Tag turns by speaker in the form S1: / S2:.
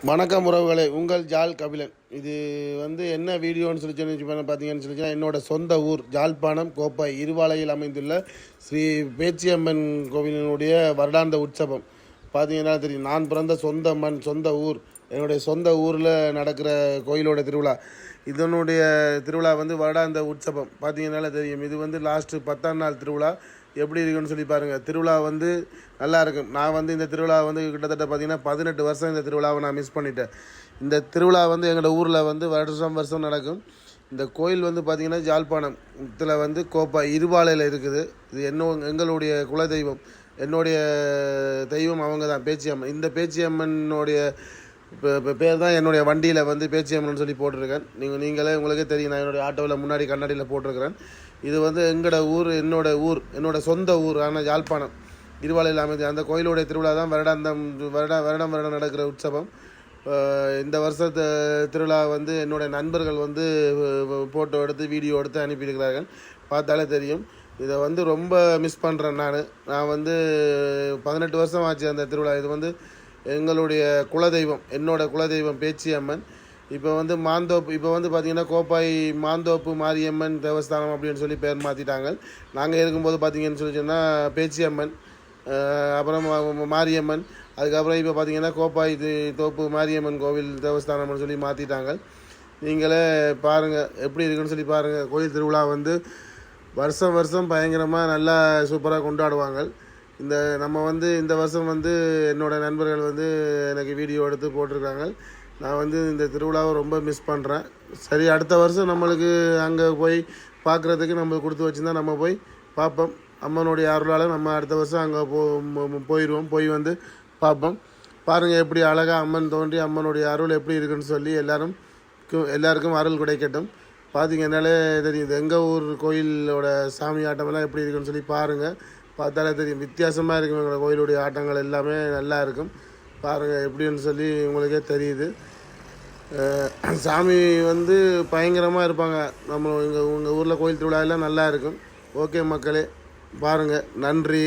S1: வணக்கம் உறவுகளை, உங்கள் ஜாழ் கபிலன். இது என்ன வீடியோன்னு பார்த்தீங்கன்னு சொல்லிச்சுன்னா, என்னோடய சொந்த ஊர் ஜாழ்ப்பாணம் கோப்பாய் இருவாலையில் அமைந்துள்ள ஸ்ரீ பேச்சியம்மன் கோவிலினுடைய வருடாந்த உற்சவம். பார்த்தீங்கன்னா தெரியும், நான் பிறந்த சொந்த மண், சொந்த ஊர், என்னுடைய சொந்த ஊரில் நடக்கிற கோயிலோட திருவிழா. இதனுடைய திருவிழா வருடாந்த உற்சவம். பார்த்தீங்கன்னால தெரியும், இது லாஸ்ட்டு 10ஆம் நாள் திருவிழா. எப்படி இருக்குன்னு சொல்லி பாருங்கள். திருவிழா நல்லா இருக்கும். நான் இந்த திருவிழா கிட்டத்தட்ட பார்த்தீங்கன்னா 18 வருஷம் இந்த திருவிழாவை நான் மிஸ் பண்ணிட்டேன். இந்த திருவிழா எங்களோட ஊரில் வருஷம் நடக்கும். இந்த கோயில் பார்த்திங்கன்னா ஜாழ்ப்பாணம் இதில் கோப்பாய் இருவாலையில் இருக்குது. இது எங்களுடைய குலதெய்வம், என்னுடைய தெய்வம் அவங்க தான், பேச்சியம்மன். இந்த பேச்சியம்மனுடைய பேர் தான் என்னுடைய வண்டியில் பேச்சியம்மன் சொல்லி போட்டிருக்கேன். நீங்களே உங்களுக்கே தெரியும், நான் என்னுடைய ஆட்டோவில் முன்னாடி கண்ணாடியில் போட்டிருக்கிறேன். இது எங்களோட ஊர், என்னோட சொந்த ஊர். ஆனால் யாழ்ப்பாணம் இருவாலையில் அமைதி அந்த கோயிலுடைய திருவிழா தான் வருடம் நடக்கிற உற்சவம். இந்த வருஷத்து திருவிழா என்னுடைய நண்பர்கள் ஃபோட்டோ எடுத்து வீடியோ எடுத்து அனுப்பியிருக்கிறார்கள். பார்த்தாலே தெரியும். இதை ரொம்ப மிஸ் பண்ணுறேன். நான் 18 வருஷம் ஆச்சு அந்த திருவிழா. இது எங்களுடைய குலதெய்வம், என்னோட குலதெய்வம் பேச்சியம்மன். இப்போ மாந்தோப்பு, இப்போ பார்த்திங்கன்னா கோப்பாய் மாந்தோப்பு மாரியம்மன் தேவஸ்தானம் அப்படின்னு சொல்லி பேர் மாற்றிட்டாங்க. நாங்கள் இருக்கும்போது பார்த்திங்கன்னு சொல்லி சொன்னால் பேச்சியம்மன், அப்புறம் மாரியம்மன், அதுக்கப்புறம் இப்போ பார்த்திங்கன்னா கோப்பாய் தோப்பு மாரியம்மன் கோவில் தேவஸ்தானம்னு சொல்லி மாற்றிட்டாங்க. நீங்களே பாருங்கள் எப்படி இருக்குன்னு சொல்லி பாருங்கள். கோயில் திருவிழா வருஷம் பயங்கரமாக நல்லா சூப்பராக கொண்டாடுவாங்க. நம்ம இந்த வருஷம் என்னோடய நண்பர்கள் எனக்கு வீடியோ எடுத்து போட்டிருக்காங்க. நான் இந்த திருவிழாவை ரொம்ப மிஸ் பண்ணுறேன். சரி, அடுத்த வருஷம் நம்மளுக்கு அங்கே போய் பார்க்குறதுக்கு நம்மளுக்கு கொடுத்து வச்சுருந்தா நம்ம போய் பார்ப்போம். அம்மனுடைய அருளால் நம்ம அடுத்த வருஷம் அங்கே போயிடுவோம். போய் பார்ப்போம். பாருங்கள் எப்படி அழகாக அம்மன் தோன்றி அம்மனுடைய அருள் எப்படி இருக்குன்னு சொல்லி எல்லாருக்கும் அருள் கிடைக்கட்டும். பார்த்தீங்கன்னாலே தெரியும், எங்கள் ஊர் கோயிலோட சாமி ஆட்டமெல்லாம் எப்படி இருக்குன்னு சொல்லி பாருங்கள். பார்த்தாலே தெரியும், வித்தியாசமாக இருக்கும். எங்களோட கோயிலுடைய ஆட்டங்கள் எல்லாமே நல்லா இருக்கும். பாருங்கள் எப்படின்னு சொல்லி உங்களுக்கே தெரியுது. சாமி பயங்கரமாக இருப்பாங்க. உங்கள் ஊரில் கோயில் திருவிழா எல்லாம் நல்லா இருக்கும். ஓகே மக்களே, பாருங்கள். நன்றி.